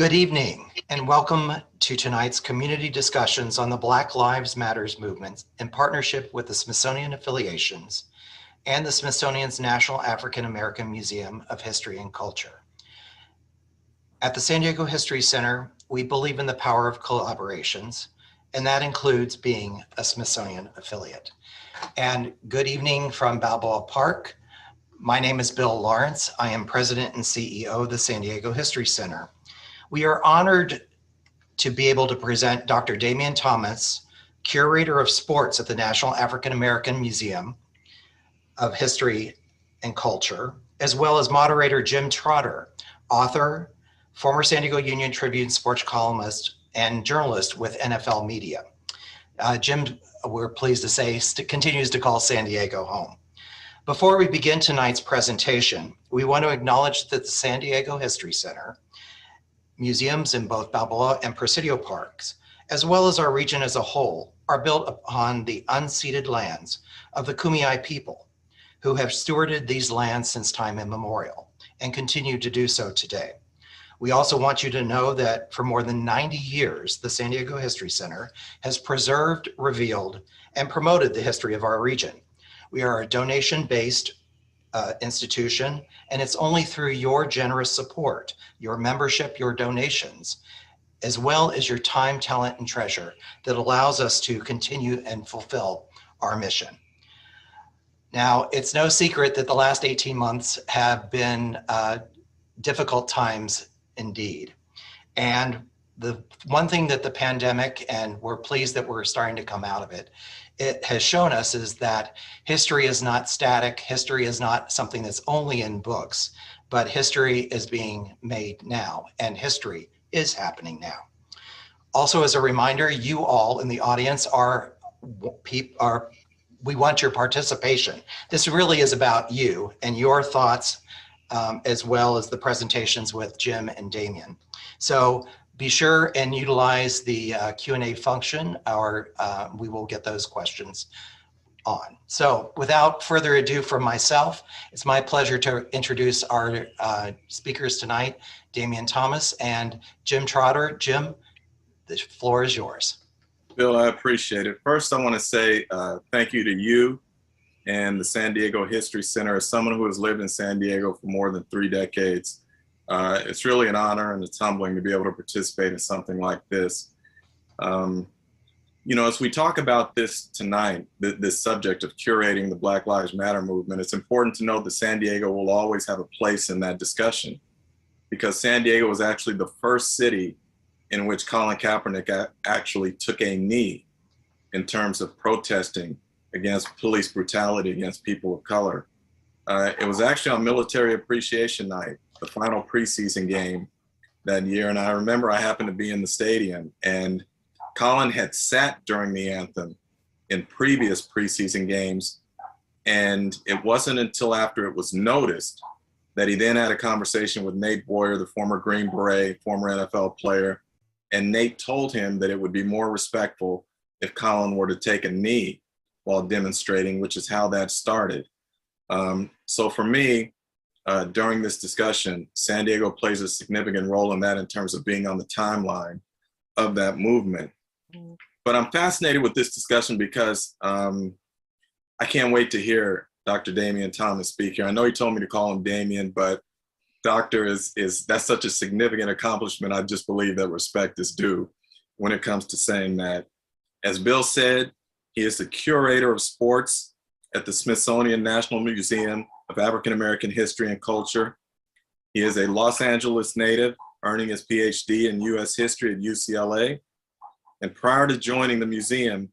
Good evening, and welcome to tonight's community discussions on the Black Lives Matters movement in partnership with the Smithsonian Affiliations and the Smithsonian's National African American Museum of History and Culture. At the San Diego History Center, we believe in the power of collaborations, and that includes being a Smithsonian affiliate. And good evening from Balboa Park. My name is Bill Lawrence. I am President and CEO of the San Diego History Center. We are honored to be able to present Dr. Damion Thomas, Curator of Sports at the National African American Museum of History and Culture, as well as moderator Jim Trotter, author, former San Diego Union Tribune sports columnist, and journalist with NFL Media. Jim, we're pleased to say, continues to call San Diego home. Before we begin tonight's presentation, we want to acknowledge that the San Diego History Center, museums in both Balboa and Presidio parks, as well as our region as a whole, are built upon the unceded lands of the Kumeyaay people, who have stewarded these lands since time immemorial and continue to do so today. We also want you to know that for more than 90 years, the San Diego History Center has preserved, revealed, and promoted the history of our region. We are a donation-based institution, and it's only through your generous support, your membership, your donations, as well as your time, talent, and treasure that allows us to continue and fulfill our mission. Now, it's no secret that the last 18 months have been difficult times indeed. And the one thing that the pandemic, and we're pleased that we're starting to come out of it, it has shown us is that history is not static. History is not something that's only in books, but history is being made now, and history is happening now. Also, as a reminder, you all in the audience we want your participation. This really is about you and your thoughts, as well as the presentations with Jim and Damion. So be sure and utilize the Q&A function, or we will get those questions on. So without further ado from myself, it's my pleasure to introduce our speakers tonight, Damion Thomas and Jim Trotter. Jim, the floor is yours. Bill, I appreciate it. First, I want to say thank you to you and the San Diego History Center. As someone who has lived in San Diego for more than 3 decades, it's really an honor and it's humbling to be able to participate in something like this. You know, as we talk about this tonight, this subject of curating the Black Lives Matter movement, it's important to note that San Diego will always have a place in that discussion, because San Diego was actually the first city in which Colin Kaepernick actually took a knee in terms of protesting against police brutality against people of color. It was actually on Military Appreciation Night, the final preseason game that year. And I remember I happened to be in the stadium, and Colin had sat during the anthem in previous preseason games. And it wasn't until after it was noticed that he then had a conversation with Nate Boyer, the former Green Beret, former NFL player. And Nate told him that it would be more respectful if Colin were to take a knee while demonstrating, which is how that started. So for me, during this discussion, San Diego plays a significant role in that in terms of being on the timeline of that movement. But I'm fascinated with this discussion because I can't wait to hear Dr. Damion Thomas speak here. I know he told me to call him Damion, but Doctor that's such a significant accomplishment. I just believe that respect is due when it comes to saying that. As Bill said, he is the curator of sports at the Smithsonian National Museum of African American History and Culture. He is a Los Angeles native, earning his PhD in U.S. history at UCLA. And prior to joining the museum,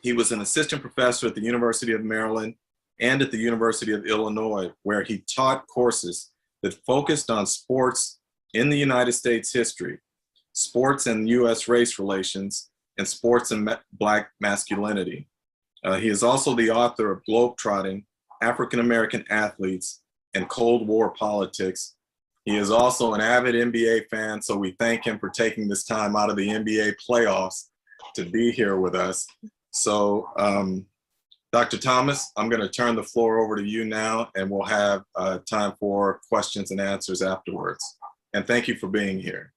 he was an assistant professor at the University of Maryland and at the University of Illinois, where he taught courses that focused on sports in the United States history, sports and U.S. race relations, and sports and Black masculinity. He is also the author of Globetrotting, African American Athletes, and Cold War Politics. He is also an avid NBA fan, so we thank him for taking this time out of the NBA playoffs to be here with us. So Dr. Thomas, I'm going to turn the floor over to you now, and we'll have time for questions and answers afterwards. And thank you for being here.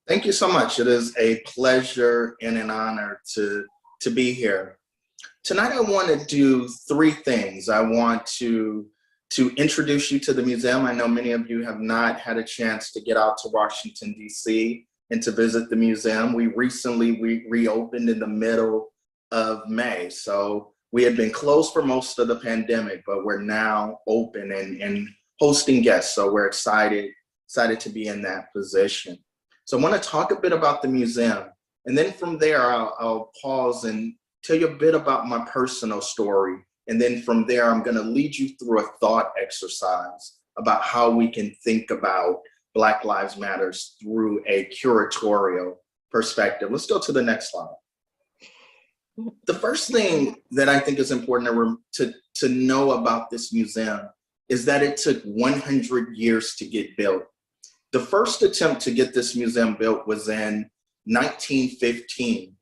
Thank you so much. It is a pleasure and an honor to be here. Tonight, I want to do three things. I want to introduce you to the museum. I know many of you have not had a chance to get out to Washington, D.C. and to visit the museum. We recently reopened in the middle of May. So we had been closed for most of the pandemic, but we're now open and hosting guests. So we're excited to be in that position. So I want to talk a bit about the museum. And then from there, I'll pause and tell you a bit about my personal story. And then from there, I'm going to lead you through a thought exercise about how we can think about Black Lives Matters through a curatorial perspective. Let's go to the next slide. The first thing that I think is important to know about this museum is that it took 100 years to get built. The first attempt to get this museum built was in 1915.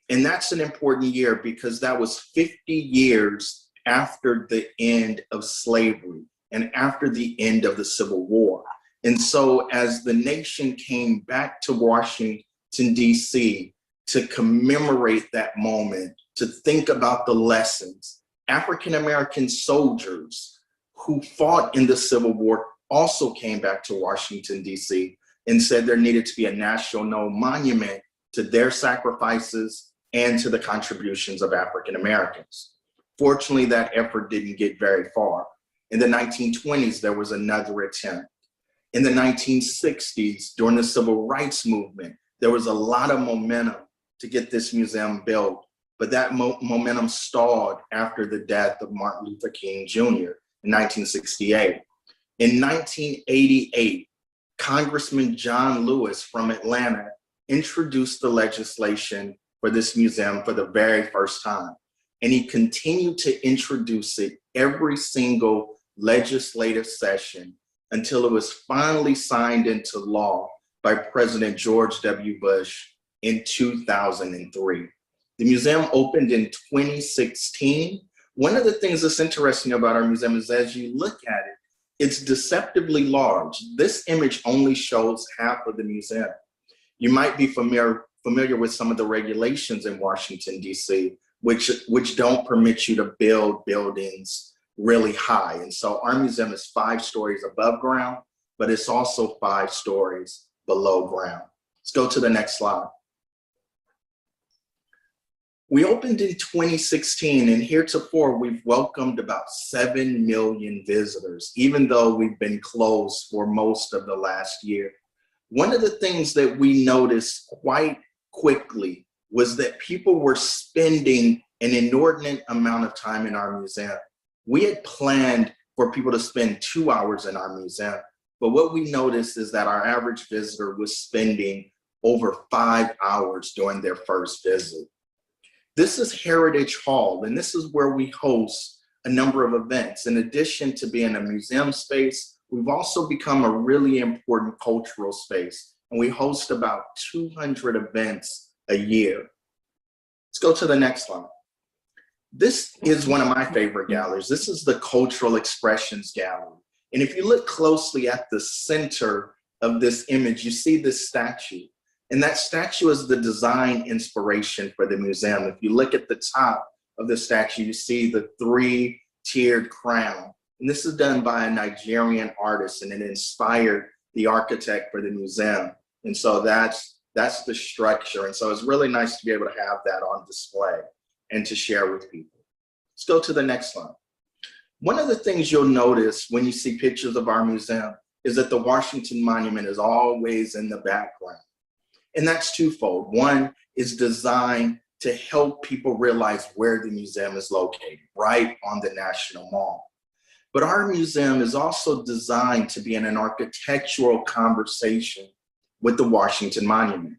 And that's an important year because that was 50 years after the end of slavery and after the end of the Civil War. And so as the nation came back to Washington, D.C. to commemorate that moment, to think about the lessons, African-American soldiers who fought in the Civil War also came back to Washington, D.C. and said there needed to be a national monument to their sacrifices and to the contributions of African Americans. Fortunately, that effort didn't get very far. In the 1920s, there was another attempt. In the 1960s, during the Civil Rights Movement, there was a lot of momentum to get this museum built, but that momentum stalled after the death of Martin Luther King Jr. in 1968. In 1988, Congressman John Lewis from Atlanta introduced the legislation for this museum for the very first time. And he continued to introduce it every single legislative session until it was finally signed into law by President George W. Bush in 2003. The museum opened in 2016. One of the things that's interesting about our museum is as you look at it, it's deceptively large. This image only shows half of the museum. You might be familiar with some of the regulations in Washington, D.C., which don't permit you to build buildings really high. And so our museum is 5 stories above ground, but it's also 5 stories below ground. Let's go to the next slide. We opened in 2016, and heretofore we've welcomed about 7 million visitors, even though we've been closed for most of the last year. One of the things that we noticed quite quickly was that people were spending an inordinate amount of time in our museum. We had planned for people to spend 2 hours in our museum, but what we noticed is that our average visitor was spending over 5 hours during their first visit. This is Heritage Hall, and this is where we host a number of events. In addition to being a museum space, we've also become a really important cultural space, and we host about 200 events a year. Let's go to the next slide. This is one of my favorite galleries. This is the Cultural Expressions Gallery. And if you look closely at the center of this image, you see this statue. And that statue is the design inspiration for the museum. If you look at the top of the statue, you see the 3-tiered crown. And this is done by a Nigerian artist, and it inspired the architect for the museum. And so that's the structure. And so it's really nice to be able to have that on display and to share with people. Let's go to the next slide. One of the things you'll notice when you see pictures of our museum is that the Washington Monument is always in the background. And that's twofold. One is designed to help people realize where the museum is located, right on the National Mall. But our museum is also designed to be in an architectural conversation with the Washington Monument.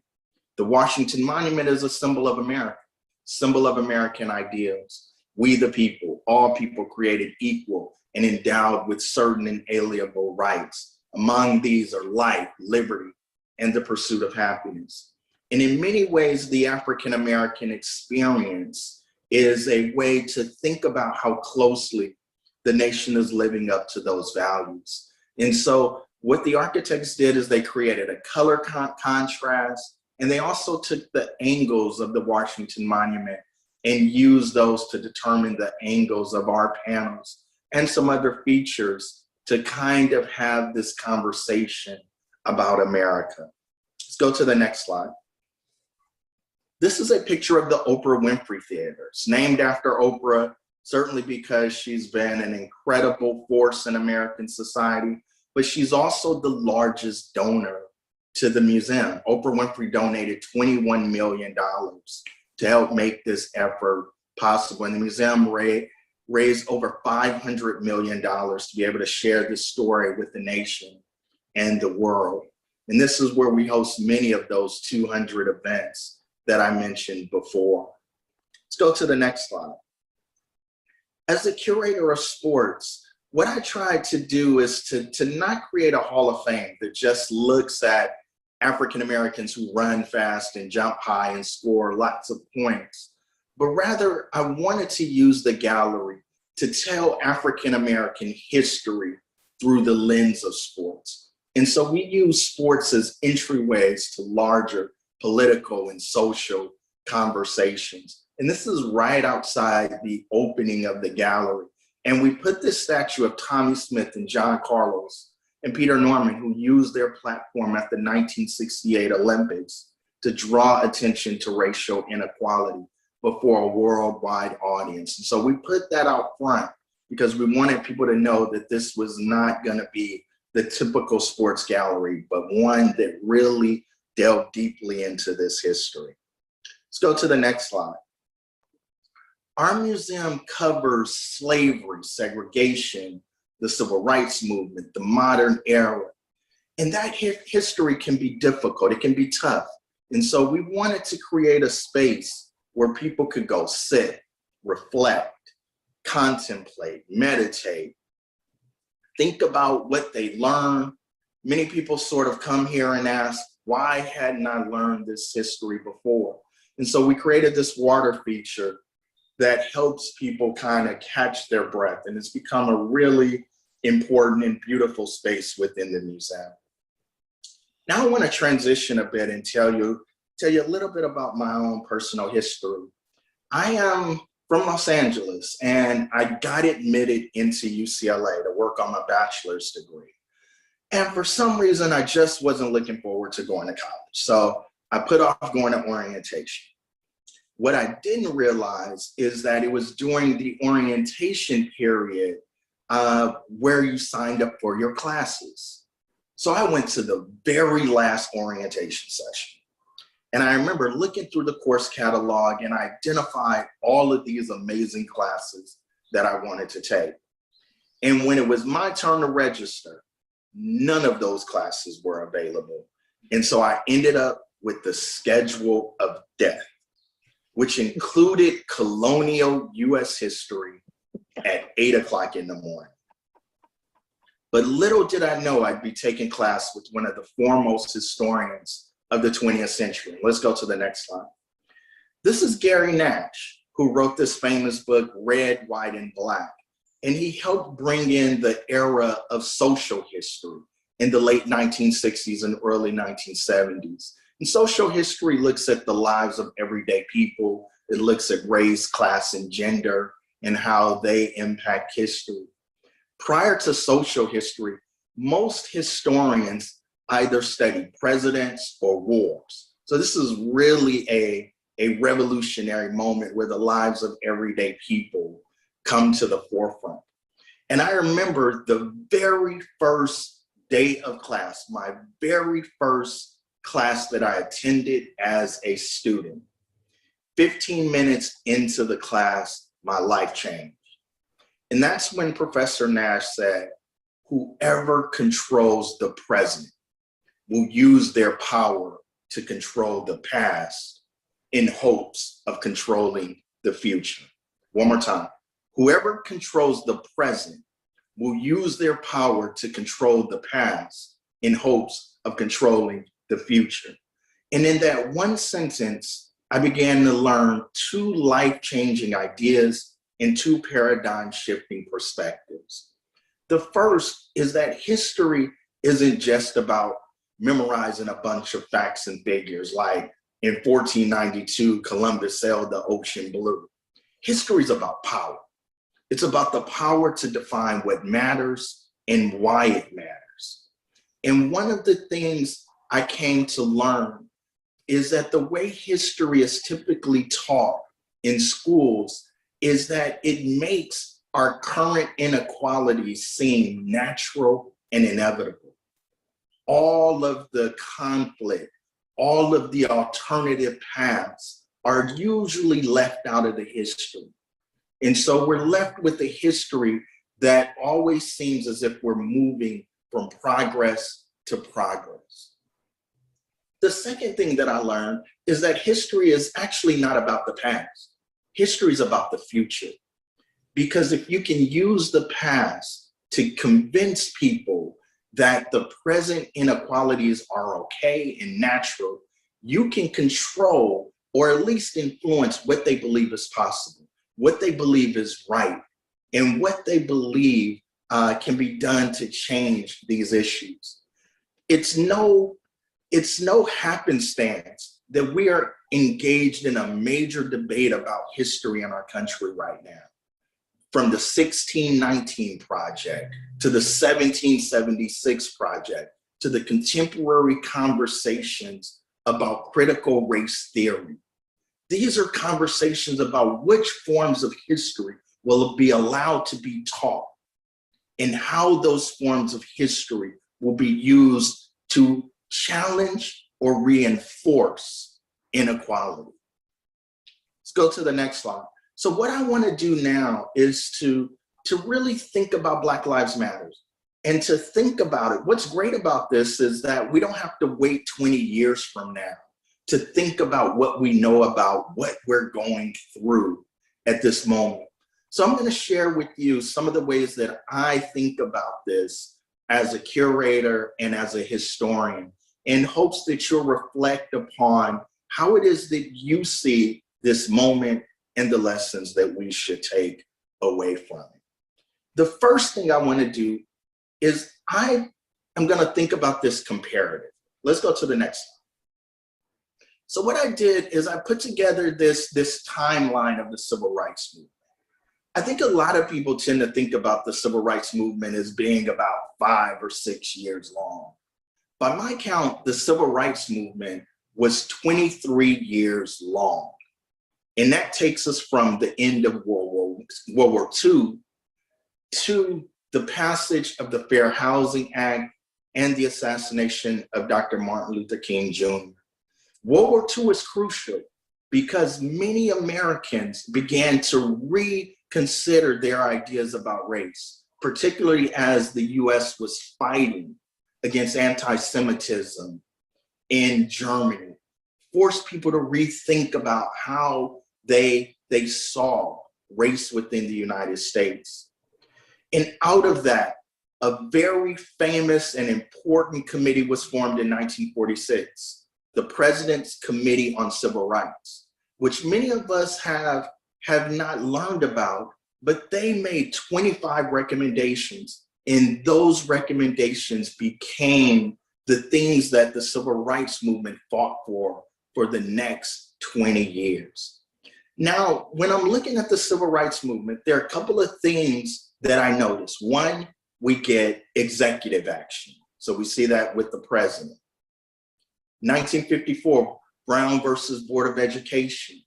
The Washington Monument is a symbol of America, symbol of American ideals. We the people, all people created equal and endowed with certain inalienable rights. Among these are life, liberty, and the pursuit of happiness. And in many ways, the African-American experience is a way to think about how closely the nation is living up to those values. And so What the architects did is they created a color contrast, and they also took the angles of the Washington Monument and used those to determine the angles of our panels and some other features to kind of have this conversation about America. Let's go to the next slide. This is a picture of the Oprah Winfrey Theater. It's named after Oprah, certainly because she's been an incredible force in American society, but she's also the largest donor to the museum. Oprah Winfrey donated $21 million to help make this effort possible. And the museum raised over $500 million to be able to share this story with the nation and the world. And this is where we host many of those 200 events that I mentioned before. Let's go to the next slide. As a curator of sports, what I tried to do is to not create a Hall of Fame that just looks at African Americans who run fast and jump high and score lots of points, but rather I wanted to use the gallery to tell African American history through the lens of sports. And so we use sports as entryways to larger political and social conversations. And this is right outside the opening of the gallery. And we put this statue of Tommy Smith and John Carlos and Peter Norman, who used their platform at the 1968 Olympics to draw attention to racial inequality before a worldwide audience. And so we put that out front because we wanted people to know that this was not going to be the typical sports gallery, but one that really delved deeply into this history. Let's go to the next slide. Our museum covers slavery, segregation, the civil rights movement, the modern era. And that history can be difficult, it can be tough. And so we wanted to create a space where people could go sit, reflect, contemplate, meditate, think about what they learned. Many people sort of come here and ask, why hadn't I learned this history before? And so we created this water feature that helps people kind of catch their breath. And it's become a really important and beautiful space within the museum. Now I want to transition a bit and tell you a little bit about my own personal history. I am from Los Angeles, and I got admitted into UCLA to work on my bachelor's degree. And for some reason, I just wasn't looking forward to going to college. So I put off going to orientation. What I didn't realize is that it was during the orientation period where you signed up for your classes. So I went to the very last orientation session. And I remember looking through the course catalog and I identified all of these amazing classes that I wanted to take. And when it was my turn to register, none of those classes were available. And so I ended up with the schedule of death, which included colonial US history at 8 o'clock in the morning. But little did I know I'd be taking class with one of the foremost historians of the 20th century. Let's go to the next slide. This is Gary Nash, who wrote this famous book, Red, White, and Black. And he helped bring in the era of social history in the late 1960s and early 1970s. And social history looks at the lives of everyday people. It looks at race, class, and gender and how they impact history. Prior to social history, most historians either study presidents or wars. So this is really a revolutionary moment where the lives of everyday people come to the forefront. And I remember the very first day of class, my very first class that I attended as a student. 15 minutes into the class, my life changed. And that's when Professor Nash said, whoever controls the present will use their power to control the past in hopes of controlling the future. One more time. Whoever controls the present will use their power to control the past in hopes of controlling the future. And in that one sentence, I began to learn two life-changing ideas and two paradigm-shifting perspectives. The first is that history isn't just about memorizing a bunch of facts and figures like in 1492, Columbus sailed the ocean blue. History is about power. It's about the power to define what matters and why it matters. And one of the things I came to learn is that the way history is typically taught in schools is that it makes our current inequalities seem natural and inevitable. All of the conflict, all of the alternative paths are usually left out of the history. And so we're left with a history that always seems as if we're moving from progress to progress. The second thing that I learned is that history is actually not about the past. History is about the future. Because if you can use the past to convince people that the present inequalities are okay and natural, you can control or at least influence what they believe is possible, what they believe is right, and what they believe can be done to change these issues. It's no happenstance that we are engaged in a major debate about history in our country right now. From the 1619 Project to the 1776 Project to the contemporary conversations about critical race theory. These are conversations about which forms of history will be allowed to be taught and how those forms of history will be used to challenge or reinforce inequality. Let's go to the next slide. So what I want to do now is to really think about Black Lives Matter and to think about it. What's great about this is that we don't have to wait 20 years from now to think about what we know about what we're going through at this moment. So I'm going to share with you some of the ways that I think about this as a curator and as a historian in hopes that you'll reflect upon how it is that you see this moment and the lessons that we should take away from it. The first thing I want to do is I am going to think about this comparative. Let's go to the next slide. So what I did is I put together this timeline of the civil rights movement. I think a lot of people tend to think about the civil rights movement as being about 5 or 6 years long. By my count, the civil rights movement was 23 years long. And that takes us from the end of World War II to the passage of the Fair Housing Act and the assassination of Dr. Martin Luther King Jr. World War II is crucial because many Americans began to reconsider their ideas about race, particularly as the US was fighting against anti-Semitism in Germany, forced people to rethink about how they saw race within the United States. And out of that, a very famous and important committee was formed in 1946, the President's Committee on Civil Rights, which many of us have not learned about, but they made 25 recommendations, and those recommendations became the things that the civil rights movement fought for the next 20 years. Now, when I'm looking at the civil rights movement, there are a couple of things that I notice. One, we get executive action. So we see that with the president. 1954, Brown versus Board of Education.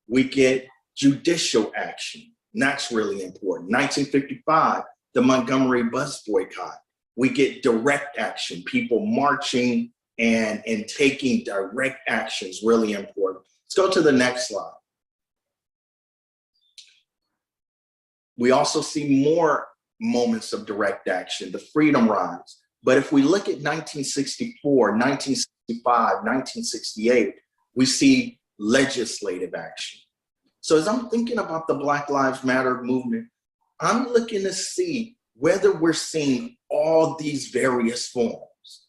We get judicial action. And that's really important. 1955, the Montgomery bus boycott. We get direct action, people marching and taking direct actions, really important. Let's go to the next slide. We also see more moments of direct action, the Freedom Rides. But if we look at 1964, 1965, 1968, we see legislative action. So as I'm thinking about the Black Lives Matter movement, I'm looking to see whether we're seeing all these various forms.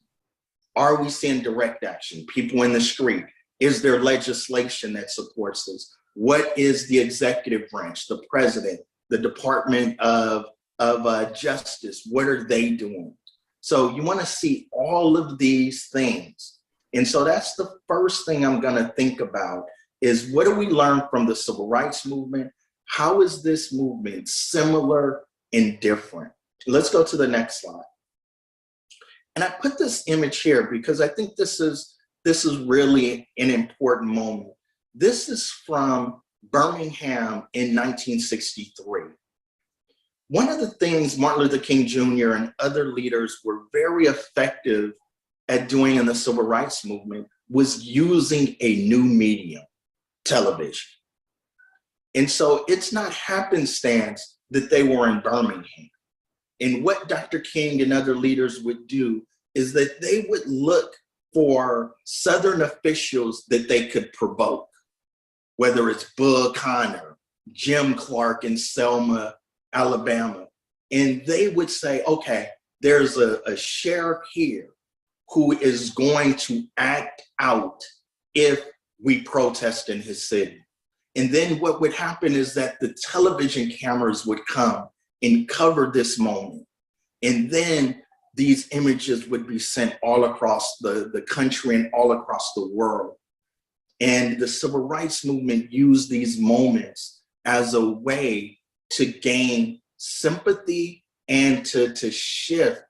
Are we seeing direct action, people in the street? Is there legislation that supports this? What is the executive branch, the president, the Department of Justice? What are they doing? So you want to see all of these things. And so that's the first thing I'm going to think about is what do we learn from the civil rights movement? How is this movement similar and different? Let's go to the next slide. And I put this image here because I think this is really an important moment. This is from Birmingham in 1963. One of the things Martin Luther King Jr. and other leaders were very effective at doing in the civil rights movement was using a new medium, television. And so it's not happenstance that they were in Birmingham. And what Dr. King and other leaders would do is that they would look for Southern officials that they could provoke, whether it's Bud Connor, Jim Clark in Selma, Alabama. And they would say, okay, there's a sheriff here who is going to act out if we protest in his city. And then what would happen is that the television cameras would come and cover this moment. And then these images would be sent all across the country and all across the world. And the civil rights movement used these moments as a way to gain sympathy and to shift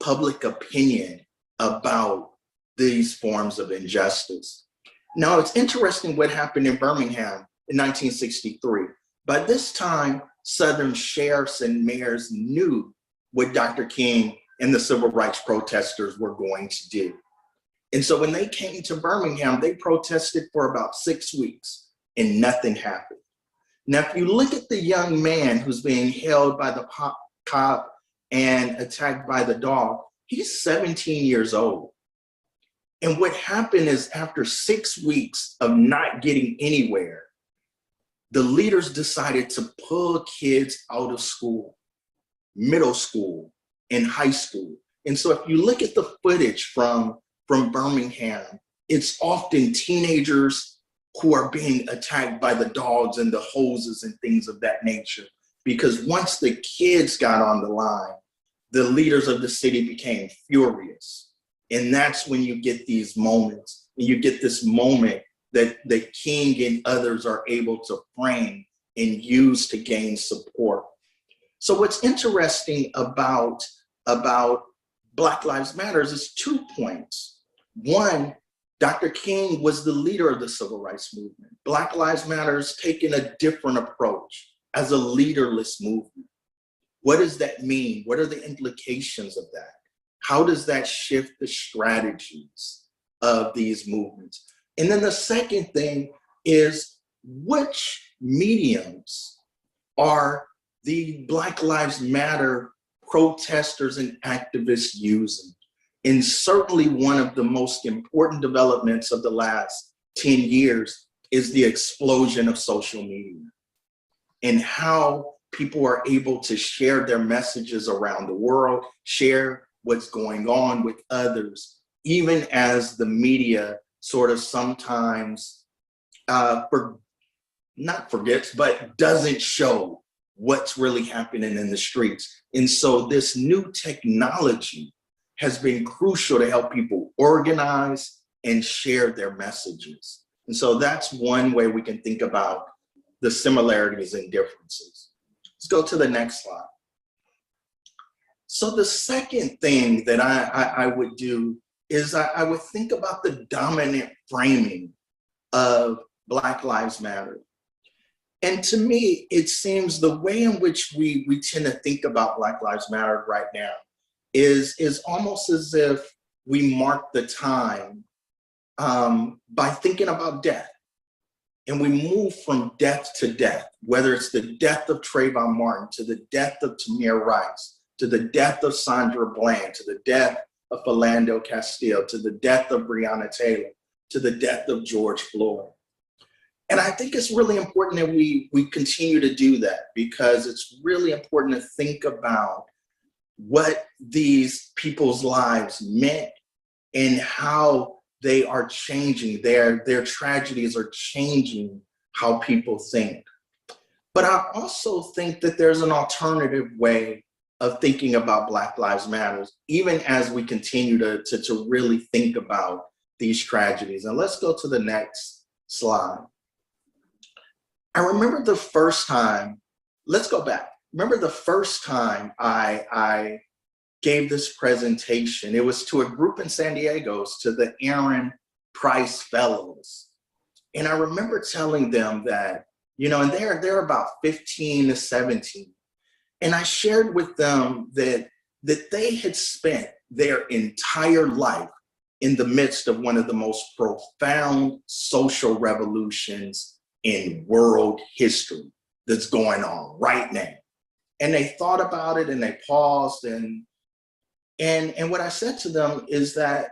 public opinion about these forms of injustice. Now, it's interesting what happened in Birmingham in 1963. By this time, Southern sheriffs and mayors knew what Dr. King and the civil rights protesters were going to do. And so when they came to Birmingham, they protested for about 6 weeks and nothing happened. Now, if you look at the young man who's being held by the cop and attacked by the dog, he's 17 years old. And what happened is after 6 weeks of not getting anywhere, the leaders decided to pull kids out of school, middle school, and high school. And so if you look at the footage from Birmingham, it's often teenagers who are being attacked by the dogs and the hoses and things of that nature. Because once the kids got on the line, the leaders of the city became furious. And that's when you get these moments, and you get this moment that the King and others are able to frame and use to gain support. So what's interesting about Black Lives Matter is 2 points. One, Dr. King was the leader of the civil rights movement. Black Lives Matter has taken a different approach as a leaderless movement. What does that mean? What are the implications of that? How does that shift the strategies of these movements? And then the second thing is, which mediums are the Black Lives Matter protesters and activists using? And certainly one of the most important developments of the last 10 years is the explosion of social media and how people are able to share their messages around the world, share what's going on with others, even as the media sort of sometimes not forgets, but doesn't show what's really happening in the streets. And so this new technology has been crucial to help people organize and share their messages. And so that's one way we can think about the similarities and differences. Let's go to the next slide. So the second thing that I would do is I would think about the dominant framing of Black Lives Matter. And to me, it seems the way in which we tend to think about Black Lives Matter right now is almost as if we mark the time by thinking about death. And we move from death to death, whether it's the death of Trayvon Martin, to the death of Tamir Rice, to the death of Sandra Bland, to the death of Philando Castile, to the death of Breonna Taylor, to the death of George Floyd. And I think it's really important that we continue to do that, because it's really important to think about what these people's lives meant and how they are changing. Their tragedies are changing how people think. But I also think that there's an alternative way of thinking about Black Lives Matter, even as we continue to really think about these tragedies. And let's go to the next slide. I remember the first time, let's go back. Remember the first time I gave this presentation, it was to a group in San Diego, to the Aaron Price Fellows. And I remember telling them that, you know, and they're about 15 to 17. And I shared with them that they had spent their entire life in the midst of one of the most profound social revolutions in world history that's going on right now. And they thought about it and they paused, and what I said to them is that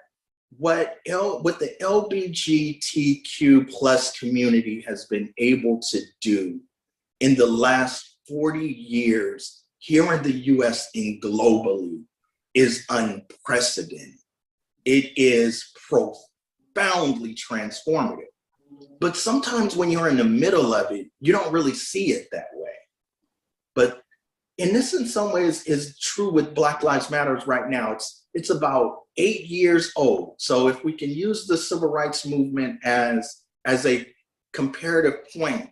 what the LGBTQ plus community has been able to do in the last 40 years here in the US and globally is unprecedented. It is profoundly transformative. But sometimes when you're in the middle of it, you don't really see it that way. But and this in some ways is true with Black Lives Matter right now. It's about 8 years old. So if we can use the civil rights movement as a comparative point,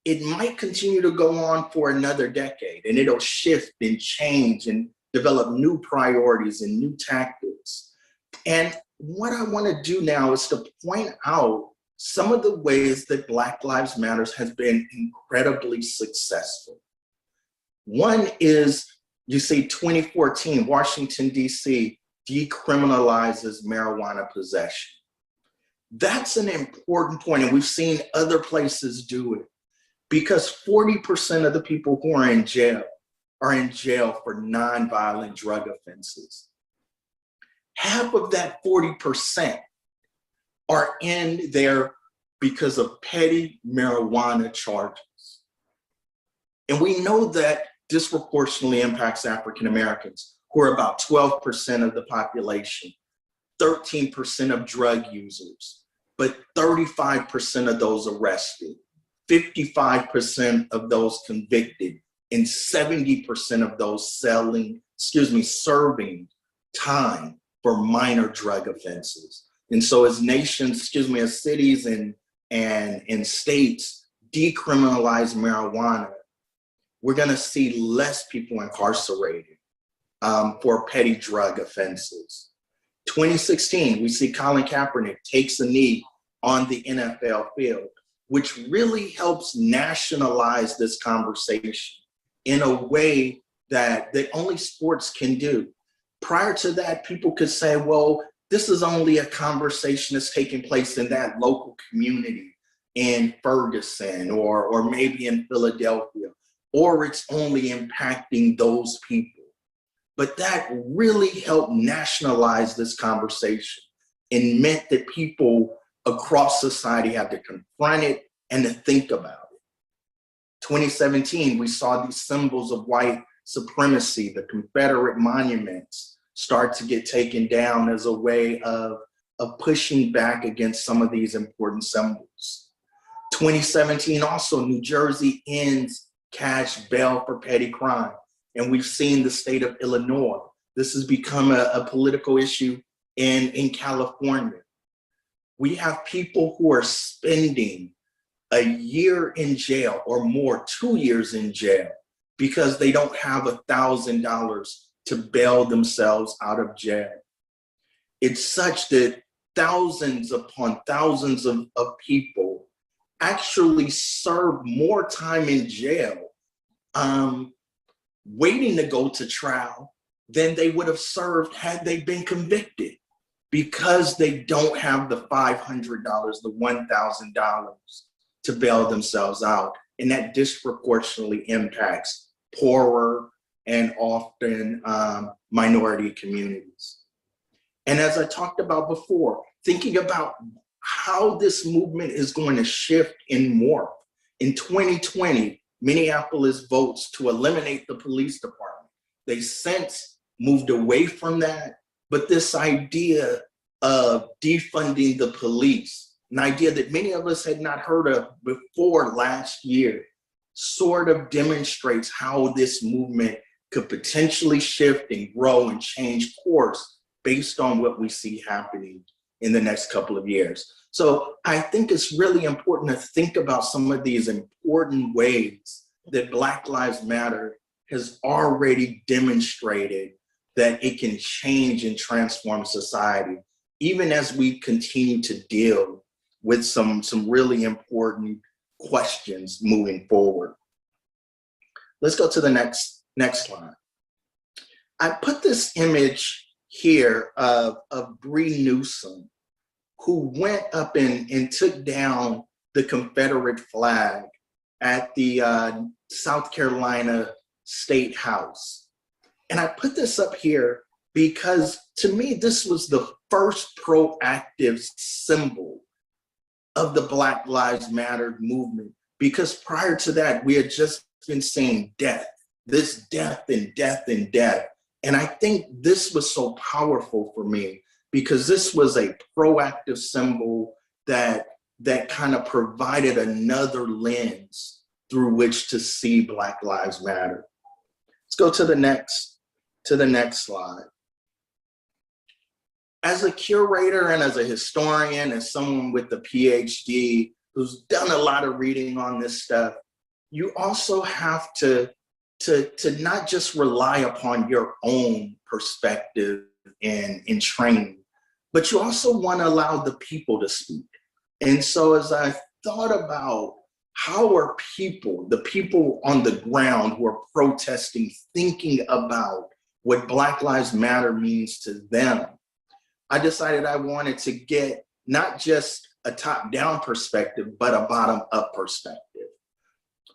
it might continue to go on for another decade, and it'll shift and change and develop new priorities and new tactics. And what I want to do now is to point out some of the ways that Black Lives Matter has been incredibly successful. One is, you see, 2014, Washington, D.C. decriminalizes marijuana possession. That's an important point, and we've seen other places do it, because 40% of the people who are in jail for nonviolent drug offenses. Half of that 40% are in there because of petty marijuana charges. And we know that disproportionately impacts African Americans, who are about 12% of the population, 13% of drug users, but 35% of those arrested, 55% of those convicted, and 70% of those serving time for minor drug offenses. And so as as cities and states decriminalize marijuana, we're gonna see less people incarcerated for petty drug offenses. 2016, we see Colin Kaepernick takes a knee on the NFL field, which really helps nationalize this conversation in a way that only sports can do. Prior to that, people could say, well, this is only a conversation that's taking place in that local community in Ferguson or maybe in Philadelphia, or it's only impacting those people. But that really helped nationalize this conversation and meant that people across society had to confront it and to think about it. 2017, we saw these symbols of white supremacy, the Confederate monuments, start to get taken down as a way of pushing back against some of these important symbols. 2017, also, New Jersey ends cash bail for petty crime. And we've seen the state of Illinois. This has become a political issue in California. We have people who are spending a year in jail or more, 2 years in jail, because they don't have $1,000 to bail themselves out of jail. It's such that thousands upon thousands of people actually serve more time in jail waiting to go to trial than they would have served had they been convicted, because they don't have the $500, the $1,000 to bail themselves out. And that disproportionately impacts poorer and often minority communities. And as I talked about before, thinking about how this movement is going to shift and morph. In 2020, Minneapolis votes to eliminate the police department. They since moved away from that, but this idea of defunding the police, an idea that many of us had not heard of before last year, sort of demonstrates how this movement could potentially shift and grow and change course based on what we see happening in the next couple of years. So I think it's really important to think about some of these important ways that Black Lives Matter has already demonstrated that it can change and transform society, even as we continue to deal with some really important questions moving forward. Let's go to the next slide. I put this image here of Bree Newsom, who went up and took down the Confederate flag at the South Carolina State House. And I put this up here because to me, this was the first proactive symbol of the Black Lives Matter movement, because prior to that, we had just been seeing death, this death and death and death. And I think this was so powerful for me because this was a proactive symbol that kind of provided another lens through which to see Black Lives Matter. Let's go to the next slide. As a curator and as a historian, as someone with a PhD who's done a lot of reading on this stuff, you also have to not just rely upon your own perspective and training, but you also want to allow the people to speak. And so as I thought about how are people, the people on the ground who are protesting, thinking about what Black Lives Matter means to them, I decided I wanted to get not just a top-down perspective, but a bottom-up perspective.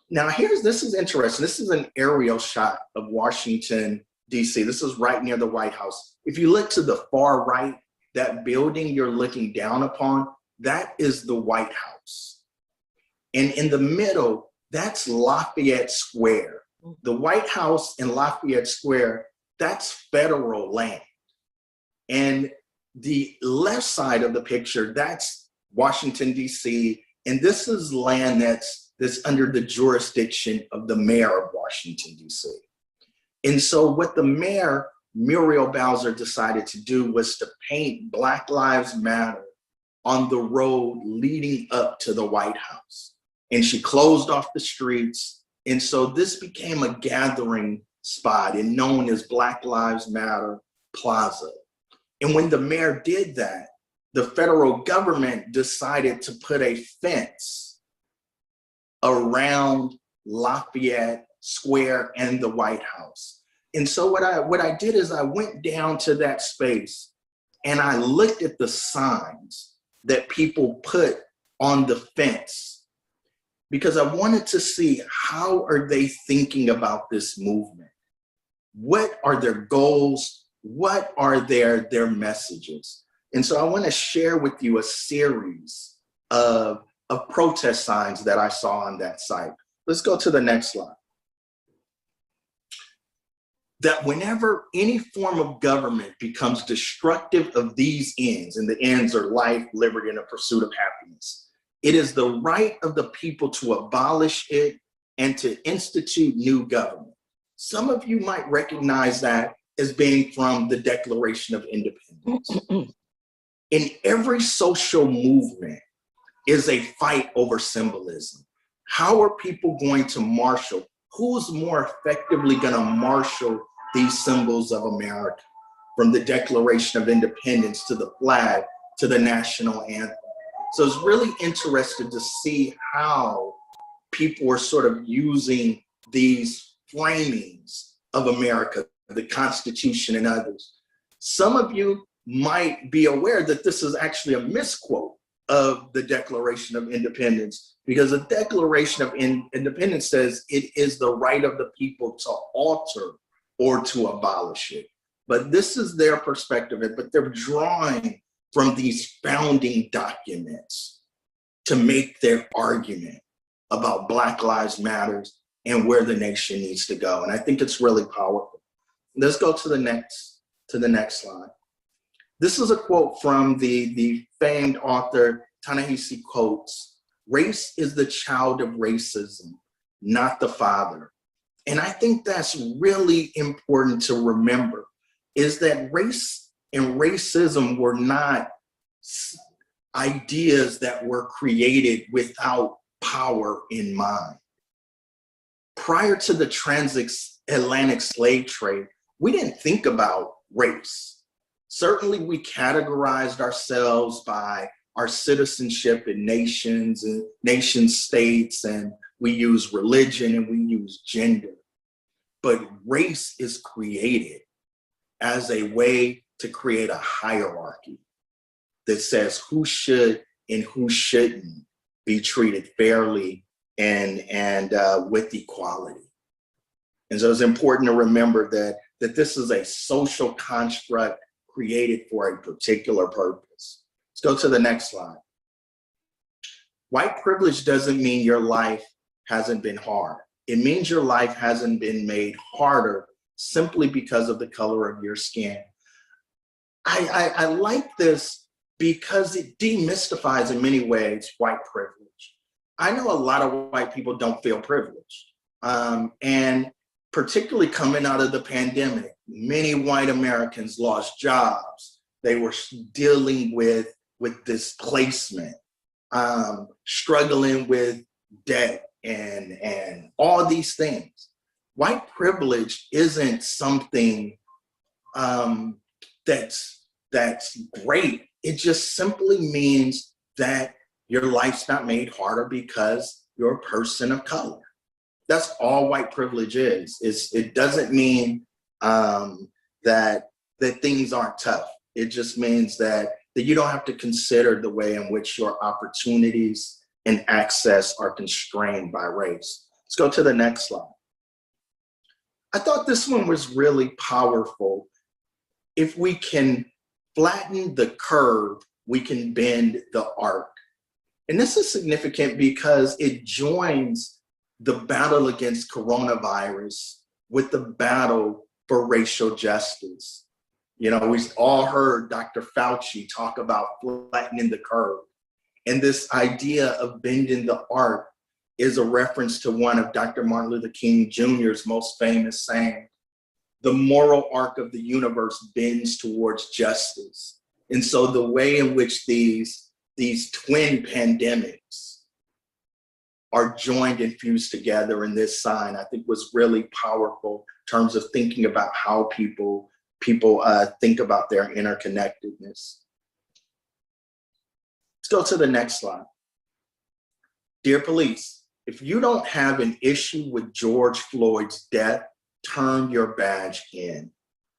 Now this is interesting. This is an aerial shot of Washington, D.C. This is right near the White House. If you look to the far right, that building you're looking down upon, that is the White House. And in the middle, that's Lafayette Square. The White House and Lafayette Square, that's federal land. And the left side of the picture, that's Washington, D.C. And this is land that's under the jurisdiction of the mayor of Washington, D.C. And so what the mayor, Muriel Bowser, decided to do was to paint Black Lives Matter on the road leading up to the White House. And she closed off the streets. And so this became a gathering spot and known as Black Lives Matter Plaza. And when the mayor did that, the federal government decided to put a fence around Lafayette Square and the White House. And so what I did is I went down to that space and I looked at the signs that people put on the fence because I wanted to see how are they thinking about this movement? What are their goals? What are their messages? And so I want to share with you a series of protest signs that I saw on that site. Let's go to the next slide. That whenever any form of government becomes destructive of these ends, and the ends are life, liberty, and the pursuit of happiness, it is the right of the people to abolish it and to institute new government. Some of you might recognize that as being from the Declaration of Independence. In every social movement is a fight over symbolism. How are people going to marshal? Who's more effectively going to marshal these symbols of America, from the Declaration of Independence to the flag to the national anthem? So it's really interesting to see how people are sort of using these framings of America, the Constitution and others. Some of you might be aware that this is actually a misquote of the Declaration of Independence, because the Declaration of Independence says it is the right of the people to alter or to abolish it. But this is their perspective, but they're drawing from these founding documents to make their argument about Black Lives Matter and where the nation needs to go. And I think it's really powerful. Let's go to the next slide. This is a quote from the famed author Ta-Nehisi Coates. "Race is the child of racism, not the father. And I think that's really important to remember, is that race and racism were not ideas that were created without power in mind. Prior to the transatlantic slave trade, we didn't think about race. Certainly we categorized ourselves by our citizenship in nations and nation states, and we use religion and we use gender. But race is created as a way to create a hierarchy that says who should and who shouldn't be treated fairly and with equality. And so it's important to remember that this is a social construct created for a particular purpose. Let's go to the next slide. White privilege doesn't mean your life hasn't been hard. It means your life hasn't been made harder simply because of the color of your skin. I like this because it demystifies in many ways white privilege. I know a lot of white people don't feel privileged. And particularly coming out of the pandemic, many white Americans lost jobs. They were dealing with displacement, struggling with debt and all these things. White privilege isn't something that's great. It just simply means that your life's not made harder because you're a person of color. That's all white privilege is. It doesn't mean that things aren't tough. It just means that you don't have to consider the way in which your opportunities and access are constrained by race. Let's go to the next slide. I thought this one was really powerful. If we can flatten the curve, we can bend the arc. And this is significant because it joins the battle against coronavirus with the battle for racial justice. You know, we've all heard Dr. Fauci talk about flattening the curve. And this idea of bending the arc is a reference to one of Dr. Martin Luther King Jr.'s most famous sayings: the moral arc of the universe bends towards justice. And so the way in which these twin pandemics are joined and fused together in this sign, I think was really powerful in terms of thinking about how people think about their interconnectedness. Let's go to the next slide. Dear police, if you don't have an issue with George Floyd's death, turn your badge in.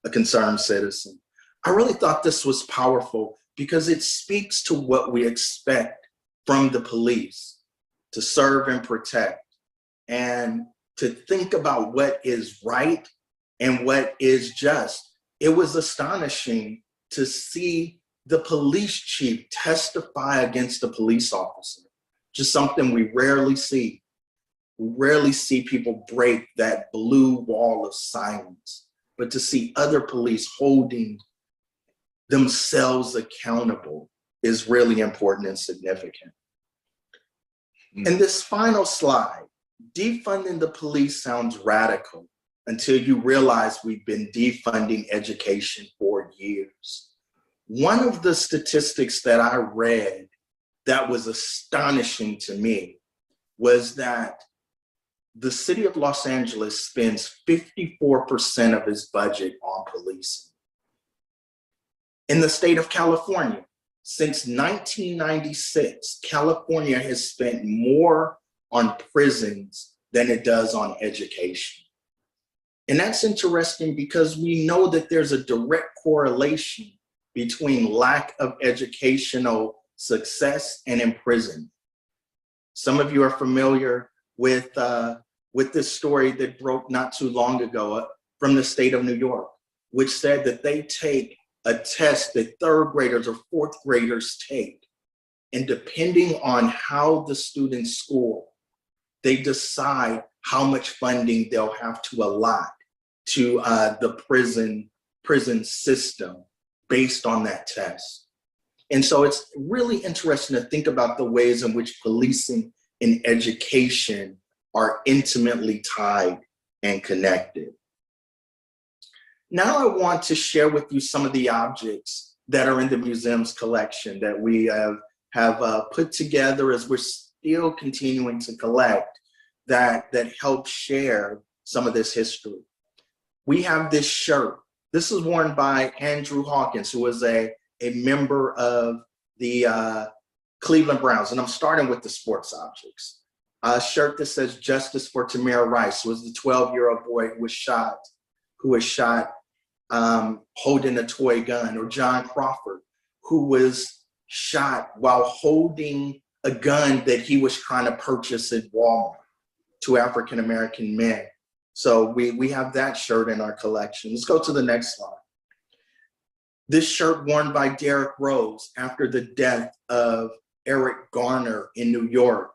A concerned citizen. I really thought this was powerful because it speaks to what we expect from the police: to serve and protect, and to think about what is right and what is just. It was astonishing to see the police chief testify against a police officer, just something we rarely see. We rarely see people break that blue wall of silence, but to see other police holding themselves accountable is really important and significant. And this final slide, defunding the police sounds radical until you realize we've been defunding education for years. One of the statistics that I read that was astonishing to me was that the city of Los Angeles spends 54% of its budget on policing. In the state of California, since 1996, California has spent more on prisons than it does on education. And that's interesting because we know that there's a direct correlation between lack of educational success and imprisonment. Some of you are familiar with this story that broke not too long ago from the state of New York, which said that they take a test that third graders or fourth graders take. And depending on how the students score, they decide how much funding they'll have to allot to the prison system based on that test. And so it's really interesting to think about the ways in which policing and education are intimately tied and connected. Now I want to share with you some of the objects that are in the museum's collection that we have put together as we're still continuing to collect that help share some of this history. We have this shirt. This is worn by Andrew Hawkins, who was a member of the Cleveland Browns. And I'm starting with the sports objects. A shirt that says "Justice for Tamir Rice," who was the 12-year-old boy who was shot holding a toy gun, or John Crawford, who was shot while holding a gun that he was trying to purchase at Walmart, two African-American men. So we have that shirt in our collection. Let's go to the next slide. This shirt worn by Derrick Rose after the death of Eric Garner in New York,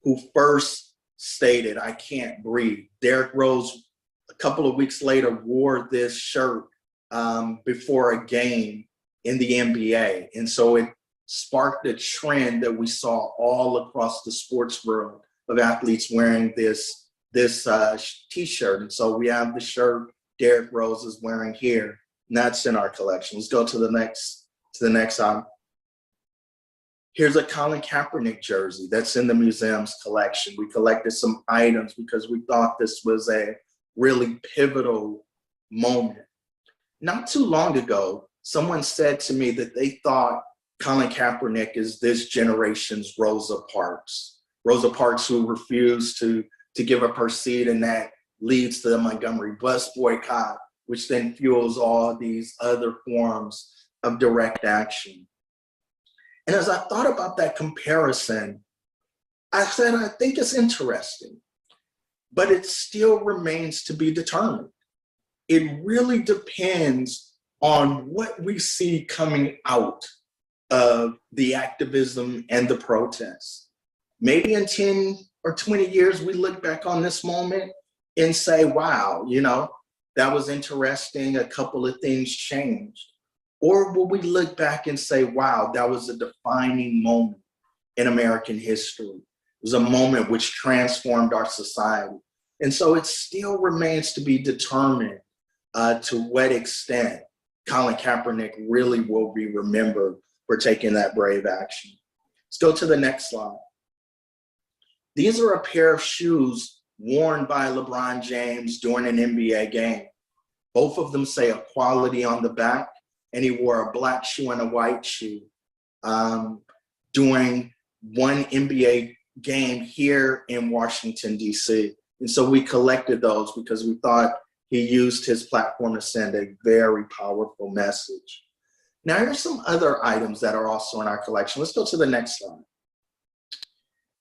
who first stated, "I can't breathe." Derrick Rose, a couple of weeks later, wore this shirt before a game in the NBA. And so it sparked a trend that we saw all across the sports world of athletes wearing this t-shirt. And so we have the shirt Derrick Rose is wearing here, and that's in our collection. Let's go to the next item. Here's a Colin Kaepernick jersey that's in the museum's collection. We collected some items because we thought this was a really pivotal moment. Not too long ago, someone said to me that they thought Colin Kaepernick is this generation's Rosa Parks. Rosa Parks, who refused to give up her seat, and that leads to the Montgomery bus boycott, which then fuels all these other forms of direct action. And as I thought about that comparison, I said, I think it's interesting, but it still remains to be determined. It really depends on what we see coming out of the activism and the protests. Maybe in 10 or 20 years, we look back on this moment and say, wow, that was interesting, a couple of things changed. Or will we look back and say, wow, that was a defining moment in American history. It was a moment which transformed our society. And so it still remains to be determined to what extent Colin Kaepernick really will be remembered for taking that brave action. Let's go to the next slide. These are a pair of shoes worn by LeBron James during an NBA game. Both of them say equality on the back, and he wore a black shoe and a white shoe during one NBA game here in Washington, D.C. And so we collected those because we thought he used his platform to send a very powerful message. Now, here's some other items that are also in our collection. Let's go to the next slide.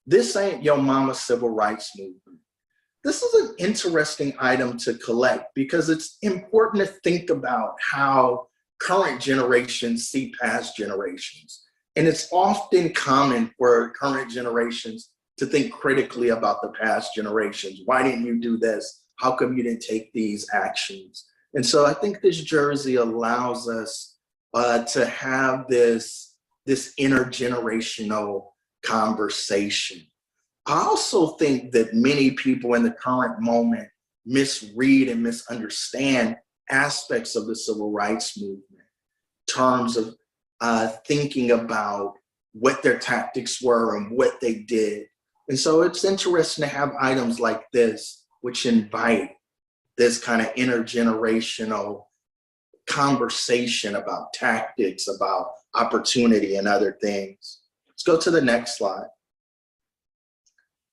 This ain't your mama's civil rights movement. This is an interesting item to collect because it's important to think about how current generations see past generations. And it's often common for current generations to think critically about the past generations. Why didn't you do this? How come you didn't take these actions? And so I think this jersey allows us to have this intergenerational conversation. I also think that many people in the current moment misread and misunderstand aspects of the civil rights movement in terms of thinking about what their tactics were and what they did. And so it's interesting to have items like this, which invite this kind of intergenerational conversation about tactics, about opportunity and other things. Let's go to the next slide.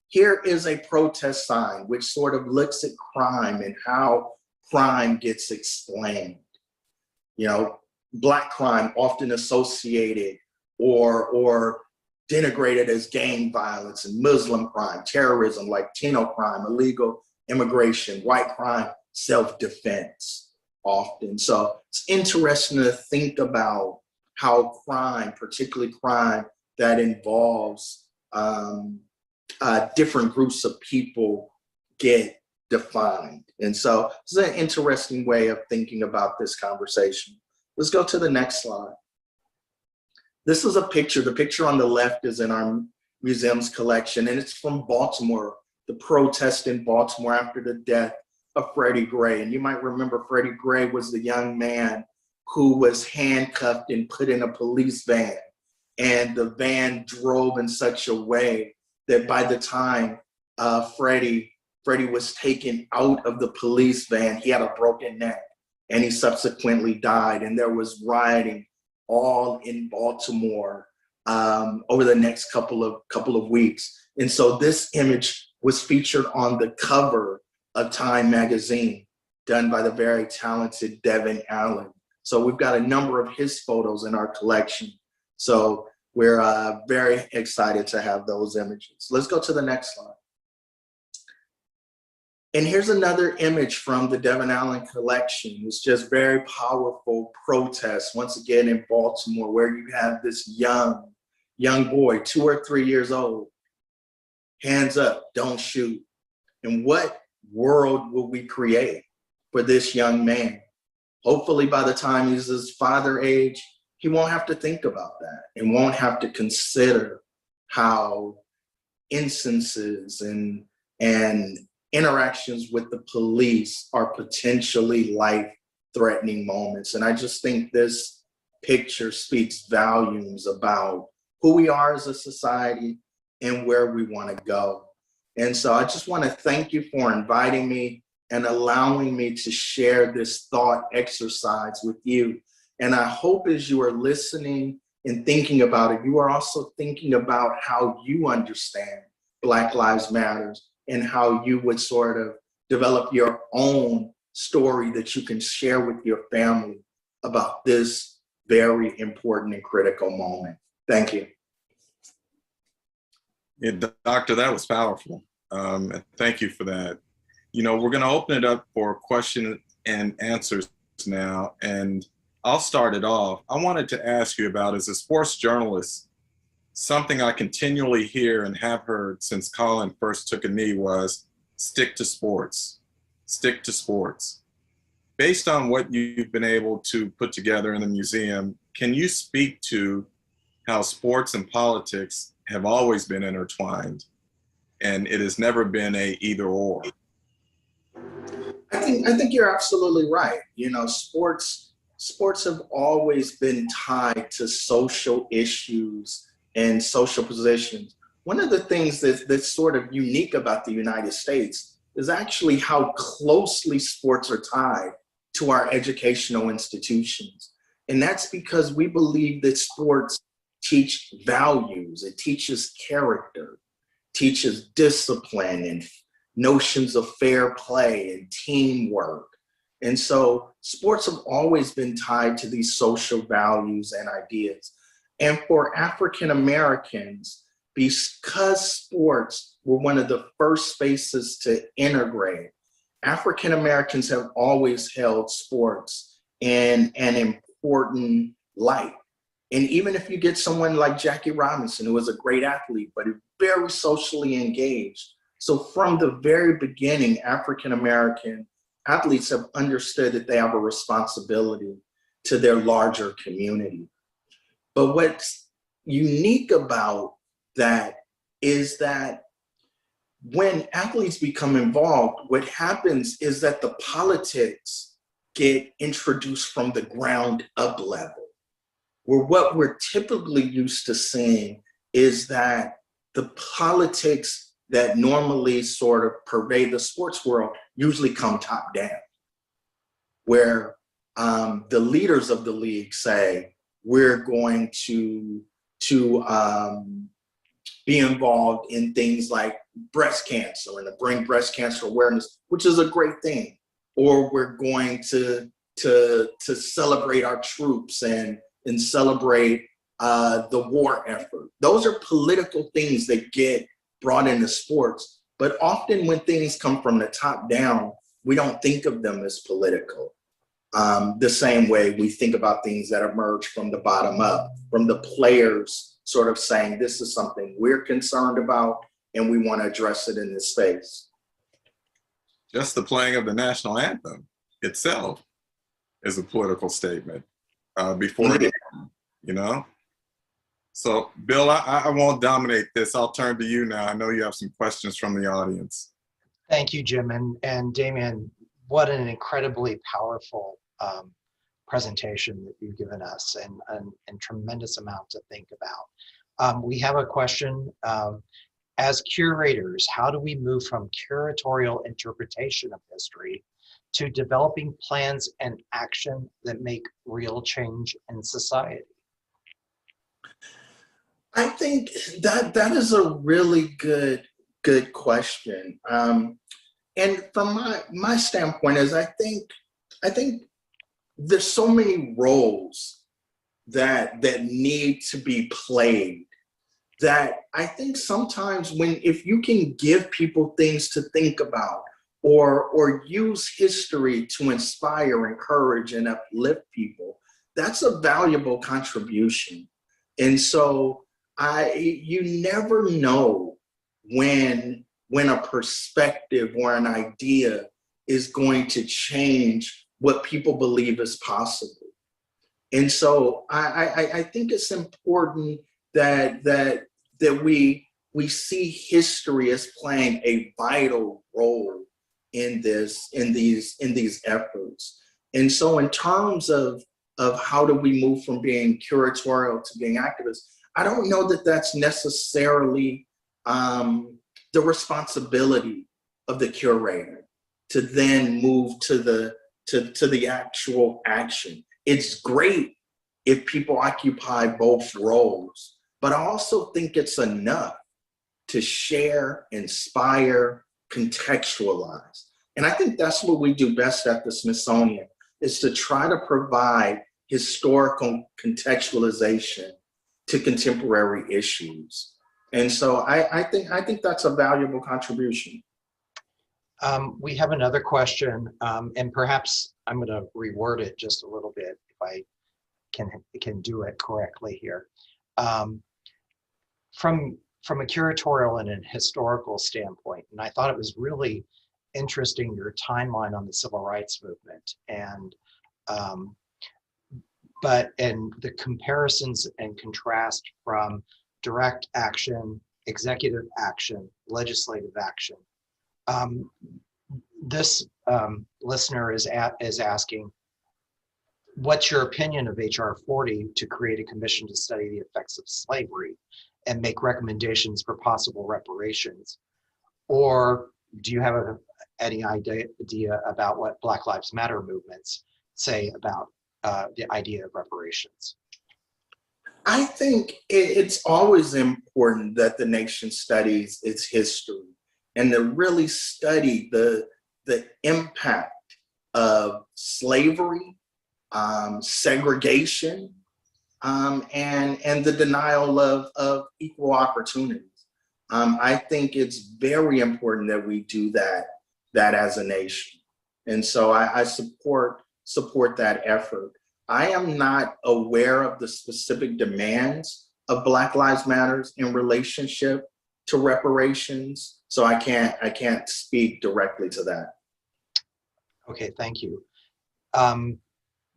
Here is a protest sign which sort of looks at crime and how crime gets explained. Black crime often associated or denigrated as gang violence, and Muslim crime, terrorism, Latino crime, illegal immigration, white crime, self-defense often. So it's interesting to think about how crime, particularly crime that involves different groups of people, get defined. And so it's an interesting way of thinking about this conversation. Let's go to the next slide. This is a picture. The picture on the left is in our museum's collection, and it's from Baltimore, the protest in Baltimore after the death of Freddie Gray. And you might remember Freddie Gray was the young man who was handcuffed and put in a police van. And the van drove in such a way that by the time Freddie was taken out of the police van, he had a broken neck and he subsequently died. And there was rioting all in Baltimore over the next couple of weeks. And so this image was featured on the cover of Time magazine, done by the very talented Devin Allen. So we've got a number of his photos in our collection. So we're very excited to have those images. Let's go to the next slide. And here's another image from the Devin Allen collection. It's just very powerful protest, once again in Baltimore, where you have this young boy, 2 or 3 years old, hands up, don't shoot. And what world will we create for this young man? Hopefully by the time he's his father age, he won't have to think about that and won't have to consider how instances and interactions with the police are potentially life-threatening moments. And I just think this picture speaks volumes about who we are as a society and where we want to go. And so I just want to thank you for inviting me and allowing me to share this thought exercise with you. And I hope as you are listening and thinking about it, you are also thinking about how you understand Black Lives Matter and how you would sort of develop your own story that you can share with your family about this very important and critical moment. Thank you. Yeah, Doctor, that was powerful. And thank you for that. You know, we're going to open it up for question and answers now. And I'll start it off. I wanted to ask you about, as a sports journalist, something I continually hear and have heard since Colin first took a knee was stick to sports, stick to sports. Based on what you've been able to put together in the museum, can you speak to how sports and politics have always been intertwined and it has never been a either or? I think you're absolutely right. You know, sports have always been tied to social issues and social positions. One of the things that's sort of unique about the United States is actually how closely sports are tied to our educational institutions. And that's because we believe that sports teach values, it teaches character, teaches discipline and notions of fair play and teamwork. And so sports have always been tied to these social values and ideas. And for African Americans, because sports were one of the first spaces to integrate, African Americans have always held sports in an important light. And even if you get someone like Jackie Robinson, who was a great athlete, but very socially engaged. So from the very beginning, African American athletes have understood that they have a responsibility to their larger community. But what's unique about that is that when athletes become involved, what happens is that the politics get introduced from the ground up level, where what we're typically used to seeing is that the politics that normally sort of pervade the sports world usually come top down, where the leaders of the league say, we're going to be involved in things like breast cancer and to bring breast cancer awareness, which is a great thing. Or we're going to celebrate our troops and celebrate the war effort. Those are political things that get brought into sports. But often when things come from the top down, we don't think of them as political. The same way we think about things that emerge from the bottom up, from the players sort of saying, this is something we're concerned about and we want to address it in this space. Just the playing of the national anthem itself is a political statement before it, you know? So Bill, I won't dominate this. I'll turn to you now. I know you have some questions from the audience. Thank you, Jim. And Damion, what an incredibly powerful presentation that you've given us, and tremendous amount to think about. We have a question. As curators, how do we move from curatorial interpretation of history to developing plans and action that make real change in society? I think that is a really good question. And from my standpoint is I think there's so many roles that need to be played, that I think sometimes if you can give people things to think about, or use history to inspire, encourage, and uplift people, that's a valuable contribution. And so you never know when a perspective or an idea is going to change what people believe is possible. And so I think it's important that we see history as playing a vital role in these efforts. And so in terms of how do we move from being curatorial to being activists, I don't know that that's necessarily the responsibility of the curator to then move to the actual action. It's great if people occupy both roles, but I also think it's enough to share, inspire, contextualize. And I think that's what we do best at the Smithsonian, is to try to provide historical contextualization to contemporary issues. And so I think that's a valuable contribution. We have another question, and perhaps I'm going to reword it just a little bit if I can do it correctly here. From a curatorial and a historical standpoint, and I thought it was really interesting, your timeline on the civil rights movement, and the comparisons and contrast from direct action, executive action, legislative action. This listener is asking, what's your opinion of HR 40 to create a commission to study the effects of slavery and make recommendations for possible reparations? Or do you have any idea about what Black Lives Matter movements say about the idea of reparations? I think it's always important that the nation studies its history and to really study the impact of slavery, segregation, and the denial of equal opportunities. I think it's very important that we do that as a nation. And so I support that effort. I am not aware of the specific demands of Black Lives Matter in relationship to reparations, so I can't speak directly to that. Okay, thank you.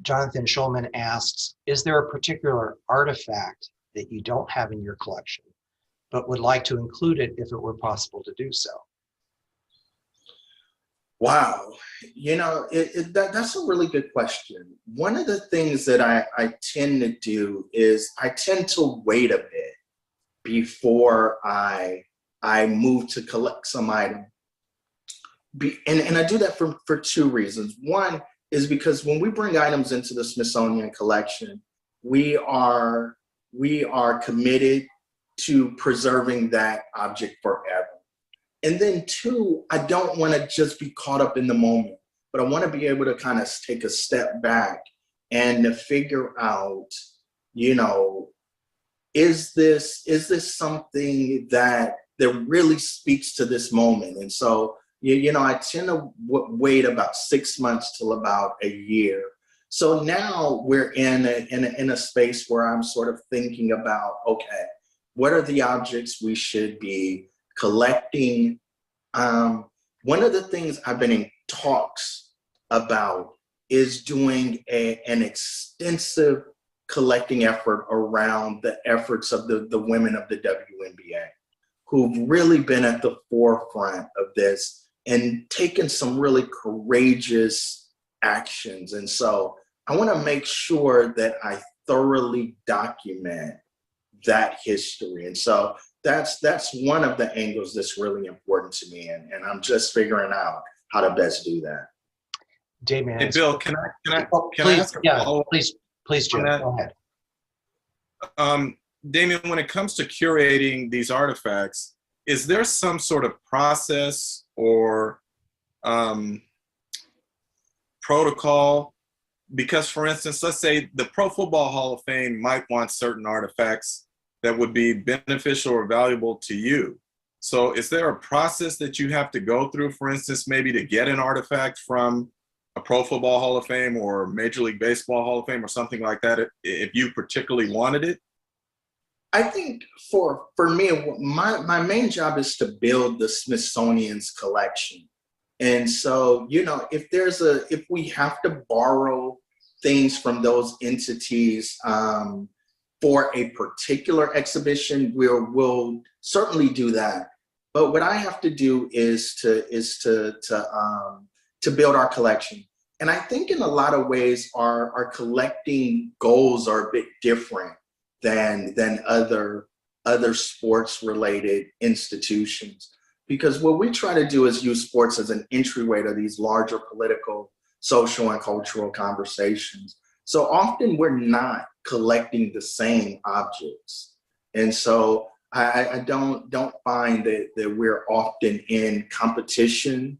Jonathan Schulman asks, is there a particular artifact that you don't have in your collection, but would like to include it if it were possible to do so? Wow, that's a really good question. One of the things that I tend to do is I tend to wait a bit before I move to collect some item. And I do that for two reasons. One is because when we bring items into the Smithsonian collection, we are committed to preserving that object forever. And then two, I don't want to just be caught up in the moment, but I want to be able to kind of take a step back and to figure out, is this something that really speaks to this moment? And so, I tend to wait about 6 months till about a year. So now we're in a space where I'm sort of thinking about, okay, what are the objects we should be collecting? One of the things I've been in talks about is doing an extensive collecting effort around the efforts of the women of the WNBA, who've really been at the forefront of this and taken some really courageous actions. And so I want to make sure that I thoroughly document that history. And so that's one of the angles that's really important to me. And I'm just figuring out how to best do that. Damion, Hey, Bill, can I please, ask a yeah, follow-up please, Jim, on that? go ahead. Damion, when it comes to curating these artifacts, is there some sort of process or protocol? Because, for instance, let's say the Pro Football Hall of Fame might want certain artifacts that would be beneficial or valuable to you. So is there a process that you have to go through, for instance, maybe to get an artifact from a Pro Football Hall of Fame or Major League Baseball Hall of Fame or something like that, if you particularly wanted it? I think for me, my main job is to build the Smithsonian's collection. And so, if we have to borrow things from those entities for a particular exhibition, we'll certainly do that. But what I have to do is to build our collection. And I think in a lot of ways, our collecting goals are a bit different than other sports related institutions. Because what we try to do is use sports as an entryway to these larger political, social, and cultural conversations. So often we're not collecting the same objects. And so I don't find that we're often in competition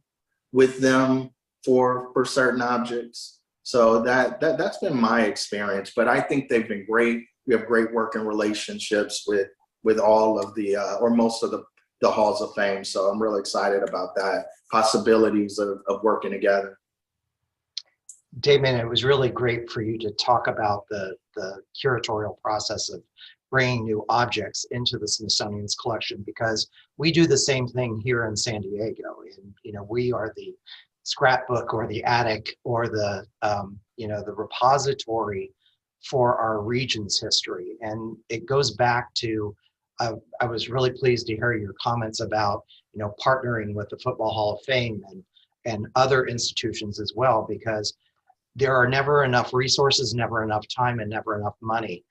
with them for certain objects. So that's been my experience, but I think they've been great. We have great working relationships with all of the, or most of the halls of fame. So I'm really excited about that, possibilities of working together. Damion, it was really great for you to talk about the curatorial process of bringing new objects into the Smithsonian's collection, because we do the same thing here in San Diego. And, we are the scrapbook or the attic or the repository for our region's history. And it goes back to, I was really pleased to hear your comments about, partnering with the Football Hall of Fame and other institutions as well, because there are never enough resources, never enough time, and never enough money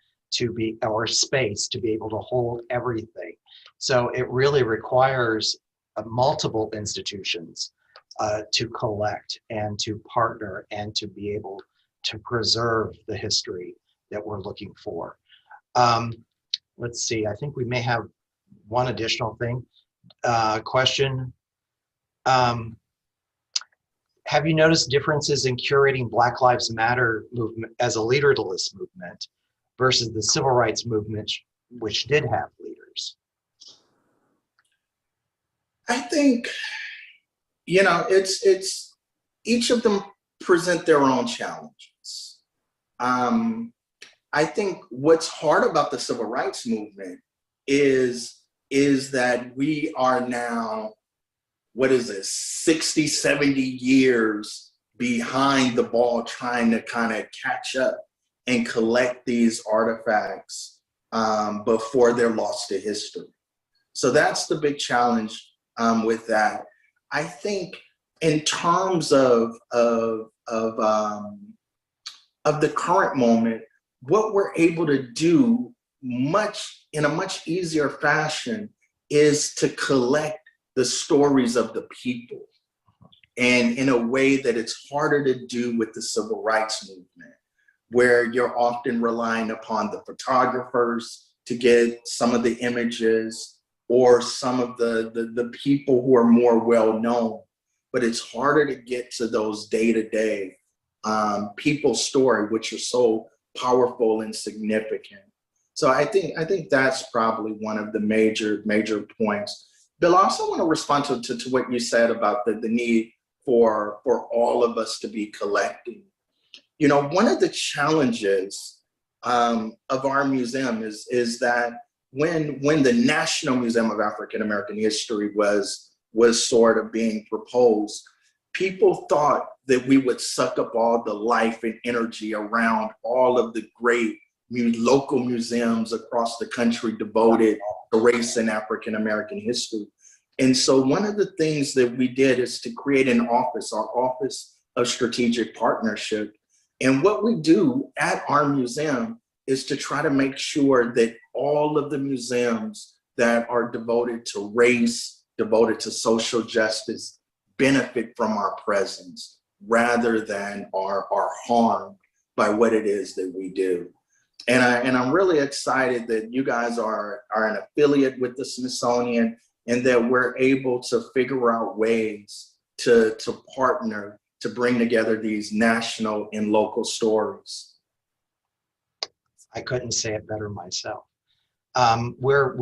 or space to be able to hold everything. So it really requires multiple institutions to collect and to partner and to be able to preserve the history that we're looking for. Let's see, I think we may have one additional thing. Question. Have you noticed differences in curating Black Lives Matter movement as a leaderless movement versus the civil rights movement, which did have leaders? I think, it's each of them present their own challenges. I think what's hard about the civil rights movement is that we are now, 60, 70 years behind the ball trying to kind of catch up and collect these artifacts before they're lost to history. So that's the big challenge with that. I think in terms of the current moment, what we're able to do in a much easier fashion is to collect the stories of the people, and in a way that it's harder to do with the civil rights movement, where you're often relying upon the photographers to get some of the images or some of the people who are more well known, but it's harder to get to those day-to-day people's story, which are so powerful and significant. So I think that's probably one of the major points. Bill, I also want to respond to what you said about the need for all of us to be collecting. One of the challenges of our museum is that when the National Museum of African American History was sort of being proposed, people thought that we would suck up all the life and energy around all of the great local museums across the country devoted to race and African American history. And so one of the things that we did is to create an office, our Office of Strategic Partnership. And what we do at our museum is to try to make sure that all of the museums that are devoted to race, devoted to social justice, benefit from our presence rather than are harmed by what it is that we do. And I'm really excited that you guys are an affiliate with the Smithsonian and that we're able to figure out ways to partner to bring together these national and local stories. I couldn't say it better myself. We're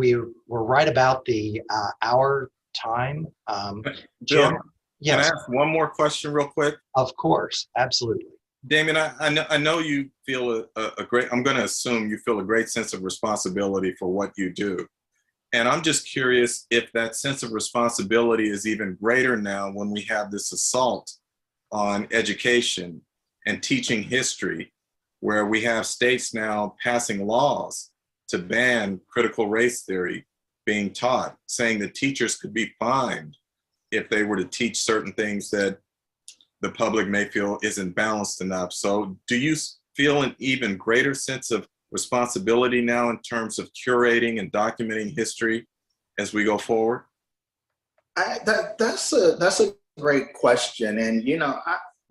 right about the hour time. Bill, Jim, can I yes, ask one more question real quick? of course, absolutely. Damion, I know you feel a great, I'm going to assume you feel a great sense of responsibility for what you do. And I'm just curious if that sense of responsibility is even greater now when we have this assault on education and teaching history, where we have states now passing laws to ban critical race theory being taught, saying that teachers could be fined if they were to teach certain things that the public may feel isn't balanced enough. So do you feel an even greater sense of responsibility now in terms of curating and documenting history as we go forward? That's a great question. And, you know,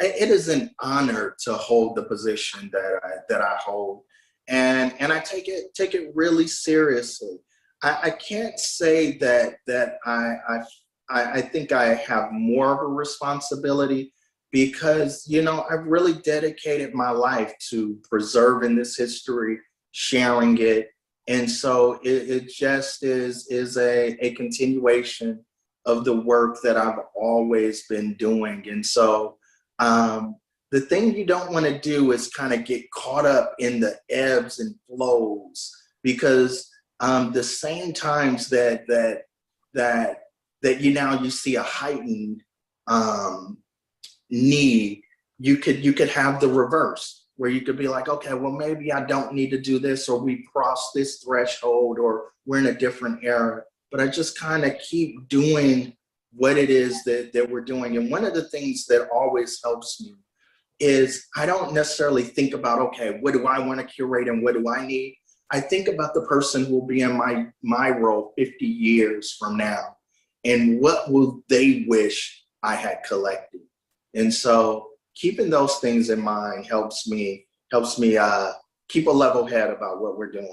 it is an honor to hold the position that I hold. And I take it really seriously. I can't say that I think I have more of a responsibility because, you know, I've really dedicated my life to preserving this history, sharing it. And so it just is a continuation of the work that I've always been doing. And so the thing you don't want to do is kind of get caught up in the ebbs and flows, because the same times that you see a heightened need, you could have the reverse, where you could be like, okay, well, maybe I don't need to do this, or we crossed this threshold, or we're in a different era. But I just kind of keep doing what it is that we're doing. And one of the things that always helps me is I don't necessarily think about, okay, what do I want to curate and what do I need? I think about the person who will be in my role 50 years from now, and what will they wish I had collected. And so keeping those things in mind helps me keep a level head about what we're doing.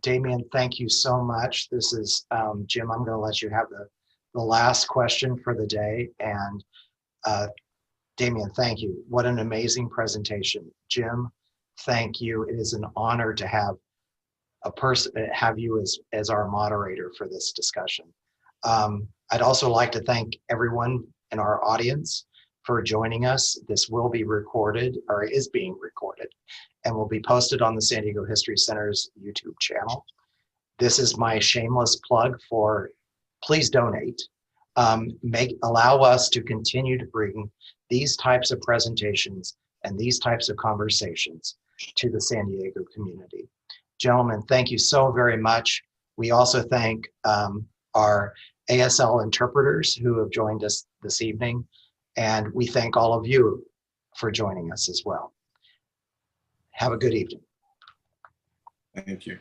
Damion, thank you so much. This is Jim. I'm going to let you have the last question for the day. And Damion, thank you. What an amazing presentation. Jim, thank you. It is an honor to have you as our moderator for this discussion. I'd also like to thank everyone in our audience for joining us. This will be recorded, or is being recorded, and will be posted on the San Diego History Center's YouTube channel. This is my shameless plug for please donate. Allow us to continue to bring these types of presentations and these types of conversations to the San Diego community. Gentlemen, thank you so very much. We also thank our ASL interpreters who have joined us this evening, and we thank all of you for joining us as well. Have a good evening. Thank you.